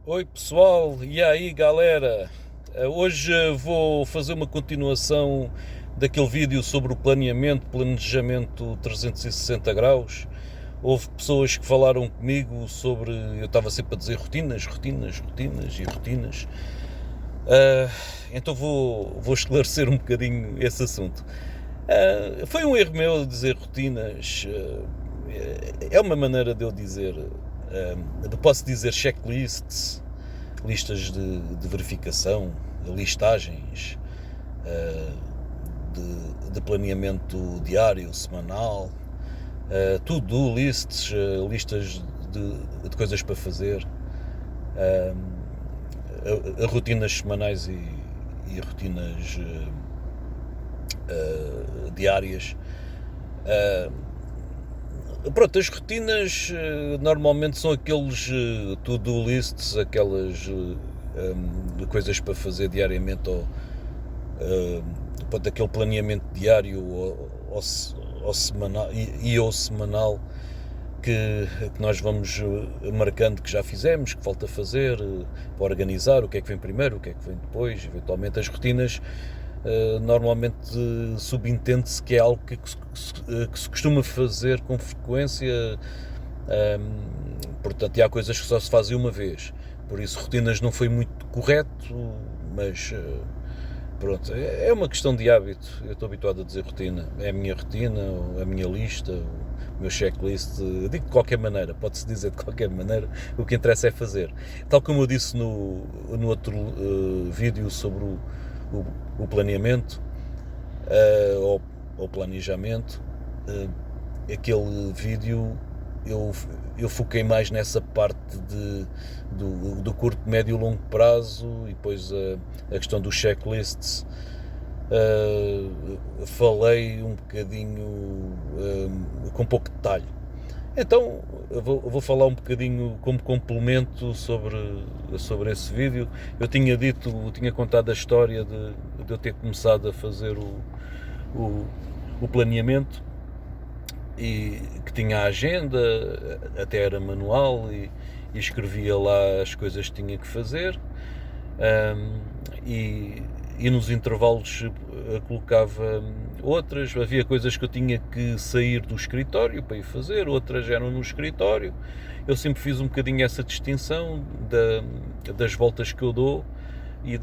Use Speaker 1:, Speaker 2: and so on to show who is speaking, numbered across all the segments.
Speaker 1: Oi pessoal, e aí galera? Hoje vou fazer uma continuação daquele vídeo sobre o planejamento 360 graus. Houve pessoas que falaram comigo sobre. Eu estava sempre a dizer rotinas, rotinas, rotinas e rotinas. Ah, então vou esclarecer um bocadinho esse assunto. Foi um erro meu dizer rotinas. É uma maneira de eu dizer. Posso dizer checklists, listas de verificação, listagens, de planeamento diário, semanal, to-do lists, listas de coisas para fazer, rotinas semanais e rotinas diárias. Pronto, as rotinas normalmente são aqueles to-do lists, aquelas coisas para fazer diariamente, ou aquele planeamento diário ou semanal, ou semanal que nós vamos marcando que já fizemos, que falta fazer, para organizar o que é que vem primeiro, o que é que vem depois. Eventualmente as rotinas normalmente subentende-se que é algo que se costuma fazer com frequência, portanto, e há coisas que só se fazem uma vez, por isso rotinas não foi muito correto, mas pronto, é uma questão de hábito. Eu estou habituado a dizer rotina, é a minha rotina, a minha lista, o meu checklist. Eu digo de qualquer maneira, pode-se dizer de qualquer maneira, o que interessa é fazer. Tal como eu disse no outro vídeo sobre o planeamento, ou planejamento, aquele vídeo eu foquei mais nessa parte do curto, médio e longo prazo, e depois a questão dos checklists. Falei um bocadinho com pouco detalhe. Então eu vou falar um bocadinho como complemento sobre esse vídeo. Eu tinha contado a história de eu ter começado a fazer o planeamento, e que tinha a agenda, até era manual, e escrevia lá as coisas que tinha que fazer, e nos intervalos colocava outras. Havia coisas que eu tinha que sair do escritório para ir fazer, outras eram no escritório. Eu sempre fiz um bocadinho essa distinção das voltas que eu dou e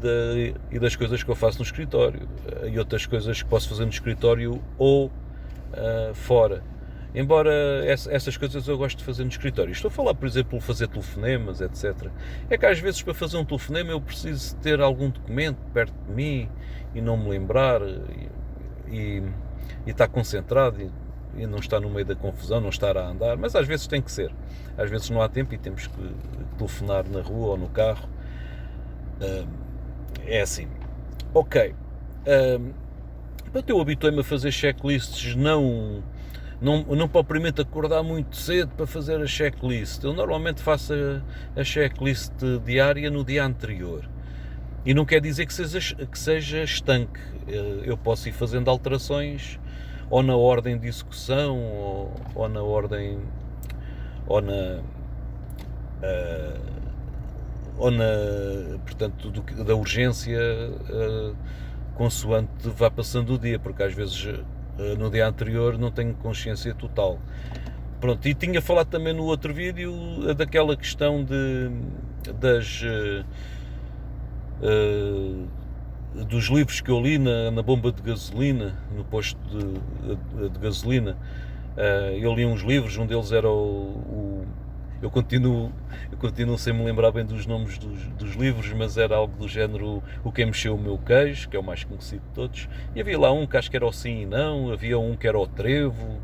Speaker 1: das coisas que eu faço no escritório, e outras coisas que posso fazer no escritório ou fora. Embora essas coisas eu gosto de fazer no escritório. Estou a falar, por exemplo, fazer telefonemas, etc. É que às vezes para fazer um telefonema eu preciso ter algum documento perto de mim e não me lembrar, e estar concentrado, e não estar no meio da confusão, não estar a andar. Mas às vezes tem que ser. Às vezes não há tempo e temos que telefonar na rua ou no carro. É assim. Ok. Eu habituei-me a fazer checklists, não propriamente acordar muito cedo para fazer a checklist. Eu normalmente faço a checklist diária no dia anterior. E não quer dizer que seja estanque. Eu posso ir fazendo alterações, ou na ordem de execução, ou na ordem, ou na portanto, da urgência, consoante vá passando o dia, porque às vezes no dia anterior não tenho consciência total. Pronto, e tinha falado também no outro vídeo daquela questão dos livros que eu li na bomba de gasolina, no posto de gasolina. Eu li uns livros, um deles era eu continuo sem me lembrar bem dos nomes dos livros, mas era algo do género O Que Mexeu o Meu Queijo, que é o mais conhecido de todos. E havia lá um que acho que era o Sim e Não, havia um que era o Trevo,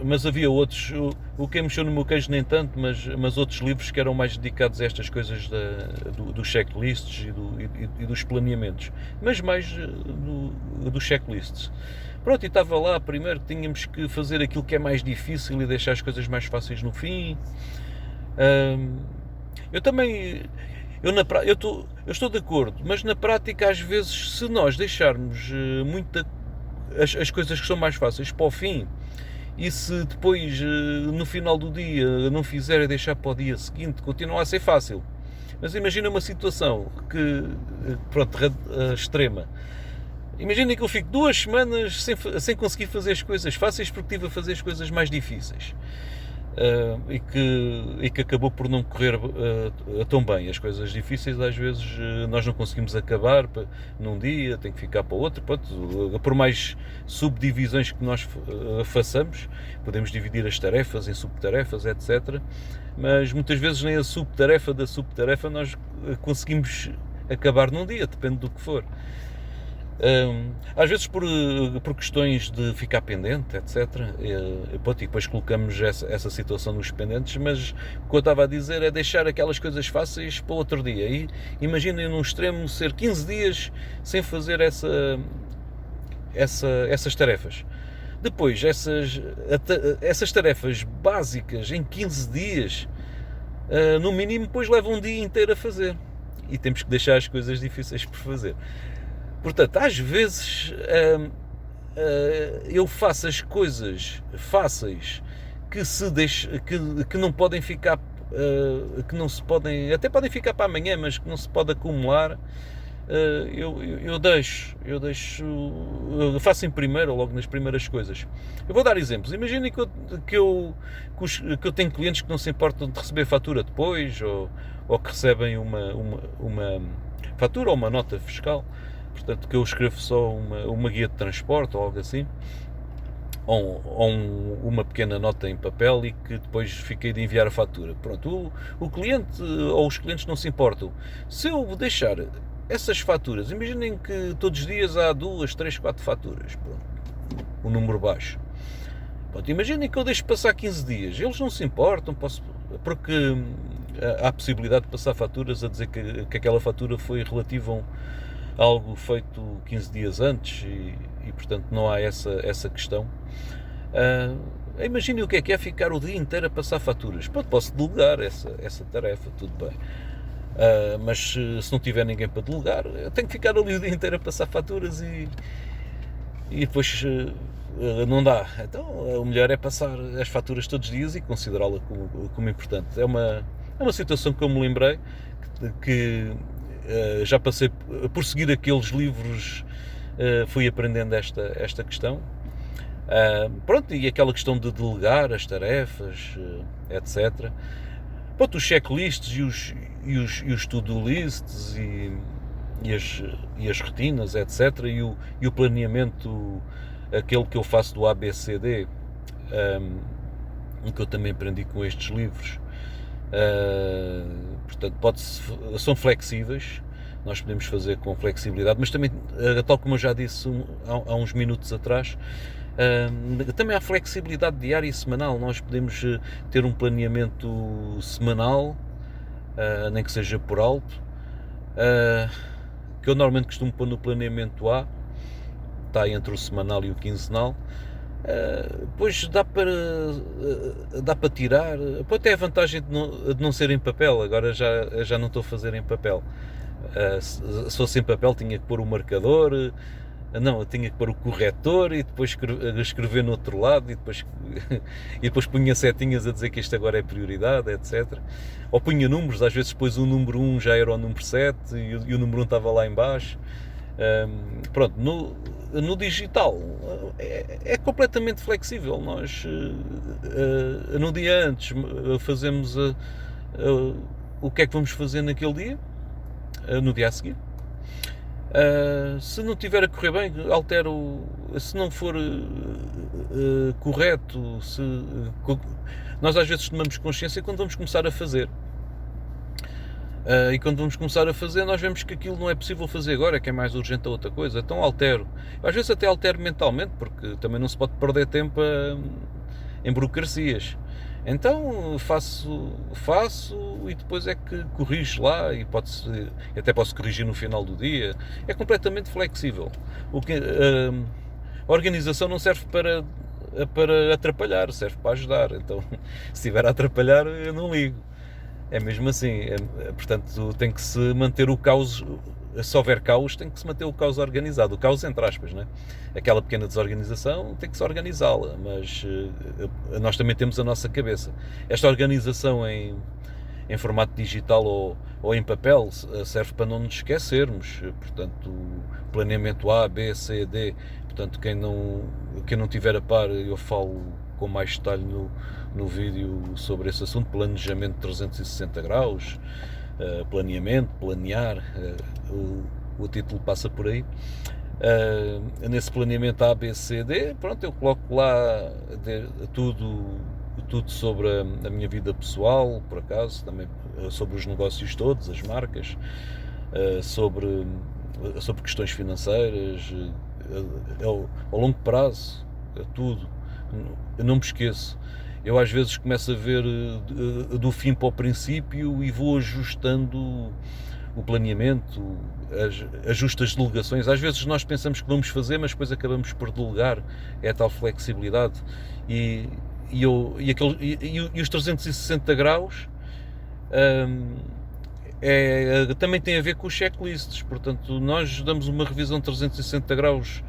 Speaker 1: mas havia outros. O Que Mexeu no Meu Queijo nem tanto, mas outros livros que eram mais dedicados a estas coisas dos checklists e dos planeamentos, mas mais dos checklists. Pronto, e estava lá, primeiro tínhamos que fazer aquilo que é mais difícil e deixar as coisas mais fáceis no fim. Eu também, eu estou de acordo, mas na prática às vezes, se nós deixarmos as coisas que são mais fáceis para o fim, e se depois, no final do dia, não fizer e deixar para o dia seguinte, continua a ser fácil. Mas imagina uma situação que, pronto, extrema. Imagina que eu fico 2 semanas sem conseguir fazer as coisas fáceis porque estive a fazer as coisas mais difíceis. E que acabou por não correr tão bem. As coisas difíceis às vezes nós não conseguimos acabar num dia, tem que ficar para o outro. Pronto, por mais subdivisões que nós façamos, podemos dividir as tarefas em subtarefas, etc. Mas muitas vezes nem a subtarefa da subtarefa nós conseguimos acabar num dia, depende do que for. Às vezes por questões de ficar pendente, etc. E depois colocamos essa situação nos pendentes, mas o que eu estava a dizer é deixar aquelas coisas fáceis para outro dia. E imaginem num extremo ser 15 dias sem fazer essas tarefas. Depois, essas tarefas básicas em 15 dias, no mínimo, depois levam um dia inteiro a fazer. E temos que deixar as coisas difíceis por fazer. Portanto, às vezes eu faço as coisas fáceis que não podem ficar, que não se podem, até podem ficar para amanhã, mas que não se pode acumular. Eu faço em primeiro, logo nas primeiras coisas. Eu vou dar exemplos. Imaginem que eu tenho clientes que não se importam de receber fatura depois, ou que recebem uma fatura ou uma nota fiscal. Portanto, que eu escrevo só uma guia de transporte ou algo assim, ou uma pequena nota em papel e que depois fiquei de enviar a fatura. Pronto, o cliente ou os clientes não se importam. Se eu deixar essas faturas, imaginem que todos os dias há 2, 3, 4 faturas, pronto, um número baixo. Pronto, imaginem que eu deixo passar 15 dias, eles não se importam, porque há a possibilidade de passar faturas a dizer que aquela fatura foi relativa a algo feito 15 dias antes e portanto não há essa questão. Imagine o que é ficar o dia inteiro a passar faturas. Pronto, posso delegar essa tarefa, tudo bem. Mas se não tiver ninguém para delegar, eu tenho que ficar ali o dia inteiro a passar faturas e depois não dá. Então o melhor é passar as faturas todos os dias e considerá-la como importante. É uma situação que eu me lembrei que já passei por seguir aqueles livros, fui aprendendo esta questão. Pronto, e aquela questão de delegar as tarefas, etc. Pronto, os checklists e os to-do lists e as rotinas, etc. E o planeamento, aquele que eu faço do ABCD, que eu também aprendi com estes livros. Portanto, são flexíveis, nós podemos fazer com flexibilidade, mas também, tal como eu já disse há uns minutos atrás, também há flexibilidade diária e semanal. Nós podemos ter um planeamento semanal, nem que seja por alto, que eu normalmente costumo pôr no planeamento A, está entre o semanal e o quinzenal. Depois dá para tirar. Pode ter a vantagem de não ser em papel. Agora já não estou a fazer em papel. Se fosse em papel tinha que pôr o marcador, não, tinha que pôr o corretor e depois escrever no outro lado e depois punha setinhas a dizer que isto agora é prioridade, etc. Ou punha números, às vezes depois o número 1 já era o número 7 e o número 1 estava lá em baixo. Pronto, no digital é completamente flexível. Nós no dia antes fazemos o que é que vamos fazer naquele dia, no dia a seguir. Se não tiver a correr bem, altero. Se não for correto, nós às vezes tomamos consciência quando vamos começar a fazer. E quando vamos começar a fazer, nós vemos que aquilo não é possível fazer agora, que é mais urgente a outra coisa, então altero. Às vezes até altero mentalmente, porque também não se pode perder tempo em burocracias. Então faço e depois é que corrijo lá e até posso corrigir no final do dia. É completamente flexível. A organização não serve para atrapalhar, serve para ajudar. Então, se estiver a atrapalhar, eu não ligo. É mesmo assim, portanto tem que se manter o caos, se houver caos tem que se manter o caos organizado, o caos entre aspas, não é? Aquela pequena desorganização tem que se organizá-la, mas nós também temos a nossa cabeça. Esta organização em formato digital ou em papel serve para não nos esquecermos, portanto planeamento A, B, C, D, portanto quem não tiver a par eu falo com mais detalhe no vídeo sobre esse assunto, planejamento 360 graus, planeamento, planear, o título passa por aí. Nesse planeamento A, B, C, D, pronto, eu coloco lá tudo sobre a minha vida pessoal, por acaso, também sobre os negócios todos, as marcas, sobre questões financeiras, ao longo prazo, tudo. Eu não me esqueço. Eu às vezes começo a ver do fim para o princípio e vou ajustando o planeamento, ajusto as delegações. Às vezes nós pensamos que vamos fazer, mas depois acabamos por delegar. É a tal flexibilidade. E os 360 graus também tem a ver com os checklists. Portanto, nós damos uma revisão 360 graus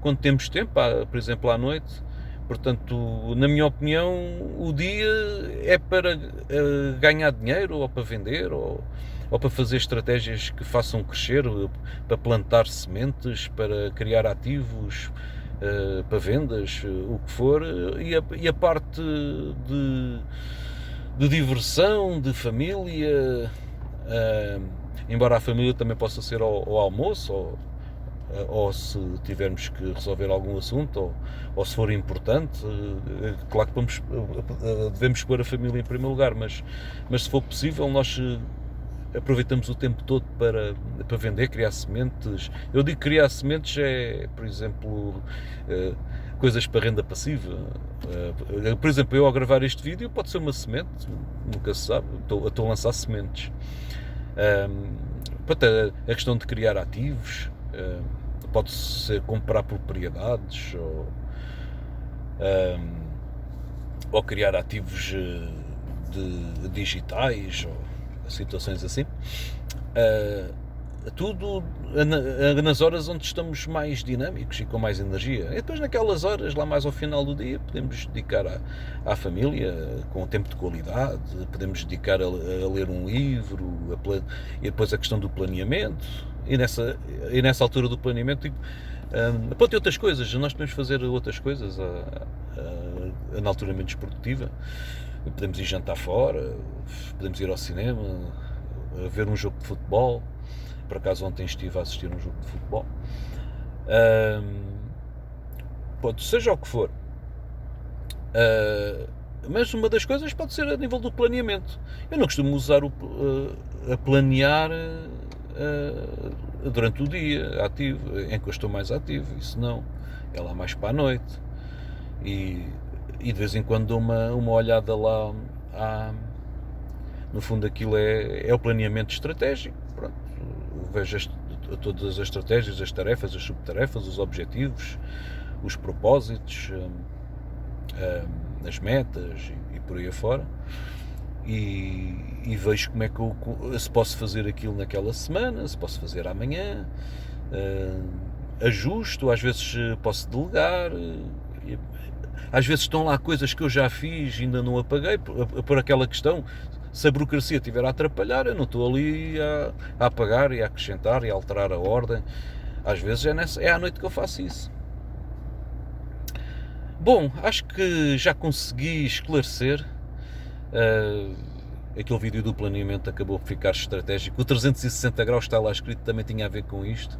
Speaker 1: quando temos tempo, por exemplo, à noite. Portanto, na minha opinião, o dia é para ganhar dinheiro, ou para vender, ou para fazer estratégias que façam crescer, para plantar sementes, para criar ativos, para vendas, o que for, e a parte de diversão, de família, embora a família também possa ser ao almoço, ou se tivermos que resolver algum assunto, ou se for importante, claro que devemos pôr a família em primeiro lugar, mas se for possível nós aproveitamos o tempo todo para vender, criar sementes. Eu digo criar sementes por exemplo, coisas para renda passiva. Por exemplo, eu ao gravar este vídeo pode ser uma semente, nunca se sabe, estou a lançar sementes. A questão de criar ativos, pode ser comprar propriedades ou criar ativos digitais, ou situações assim. Tudo nas horas onde estamos mais dinâmicos e com mais energia. E depois naquelas horas, lá mais ao final do dia, podemos dedicar à família com tempo de qualidade, podemos dedicar a ler um livro, e depois a questão do planeamento, e nessa altura do planeamento pode ter outras coisas, nós podemos fazer outras coisas na altura menos produtiva. Podemos ir jantar fora, podemos ir ao cinema, ver um jogo de futebol. Por acaso ontem estive a assistir um jogo de futebol. Seja o que for. Mas uma das coisas pode ser a nível do planeamento. Eu não costumo usar a planear durante o dia, ativo, em que eu estou mais ativo. Isso não, é lá mais para a noite. E de vez em quando dou uma olhada lá no fundo aquilo é o planeamento estratégico. Pronto, vejo todas as estratégias, as tarefas, as subtarefas, os objetivos, os propósitos, as metas e por aí afora, e vejo como é que se posso fazer aquilo naquela semana, se posso fazer amanhã, ajusto, às vezes posso delegar. Às vezes estão lá coisas que eu já fiz e ainda não apaguei, por aquela questão, se a burocracia estiver a atrapalhar, eu não estou ali a apagar e a acrescentar e a alterar a ordem. Às vezes é à noite que eu faço isso. Bom, acho que já consegui esclarecer. Aquele vídeo do planeamento acabou por ficar estratégico. O 360 graus está lá escrito, também tinha a ver com isto.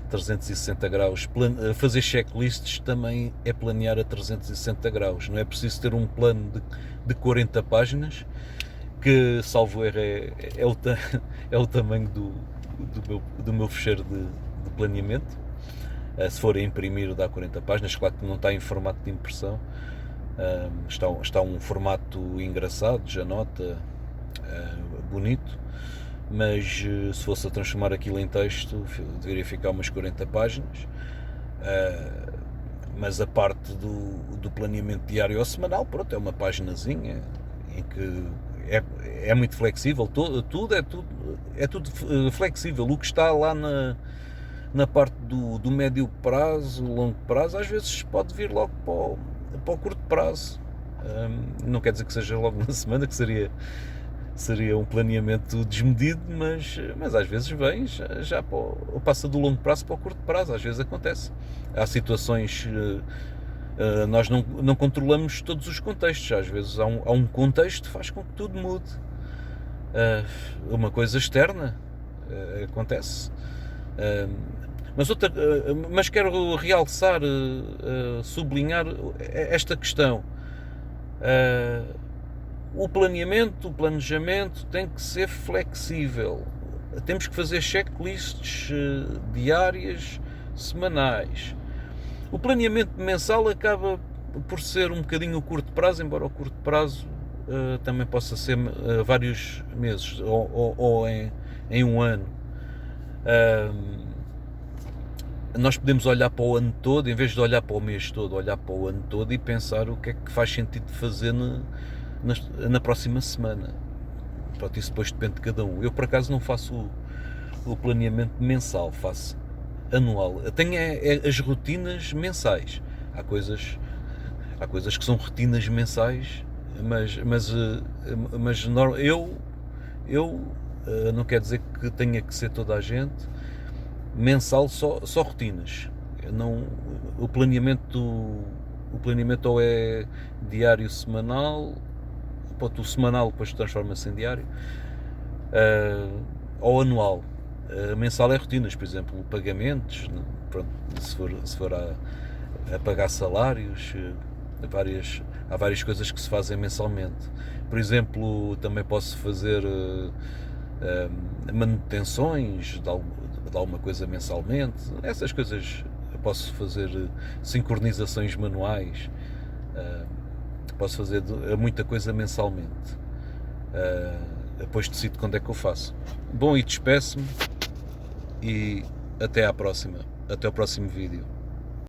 Speaker 1: 360 graus, fazer checklists também é planear a 360 graus, não é preciso ter um plano de 40 páginas, que salvo erro é o tamanho do meu fecheiro de planeamento. Se for a imprimir dá 40 páginas, claro que não está em formato de impressão, está um formato engraçado, já nota, bonito. Mas se fosse a transformar aquilo em texto, deveria ficar umas 40 páginas. Mas a parte do planeamento diário ou semanal, pronto, é uma paginazinha em que é, é muito flexível, tudo flexível. O que está lá na parte do médio prazo, longo prazo, às vezes pode vir logo para o curto prazo. Não quer dizer que seja logo na semana, que seria um planeamento desmedido, mas às vezes vem já passa do longo prazo para o curto prazo, às vezes acontece. Há situações, nós não controlamos todos os contextos, às vezes há um contexto que faz com que tudo mude. Uma coisa externa acontece. Mas quero realçar, sublinhar esta questão. O planejamento tem que ser flexível. Temos que fazer checklists diárias, semanais. O planeamento mensal acaba por ser um bocadinho o curto prazo, embora o curto prazo também possa ser vários meses ou em um ano. Nós podemos olhar para o ano todo, em vez de olhar para o mês todo, olhar para o ano todo e pensar o que é que faz sentido fazer na próxima semana. Pronto, isso depois depende de cada um. Eu, por acaso, não faço o planeamento mensal, faço anual. Eu tenho as rotinas mensais. Há coisas que são rotinas mensais, mas eu não quer dizer que tenha que ser toda a gente. Mensal só rotinas. O planeamento ou é diário, semanal, o semanal depois transforma-se em diário, ou anual. Mensal é rotinas, por exemplo, pagamentos, pronto, se for a pagar salários, há várias coisas que se fazem mensalmente. Por exemplo, também posso fazer manutenções de alguma coisa mensalmente. Essas coisas eu posso fazer, sincronizações manuais, posso fazer muita coisa mensalmente. Depois decido quando é que eu faço. Bom, e despeço-me e até à próxima, até ao próximo vídeo.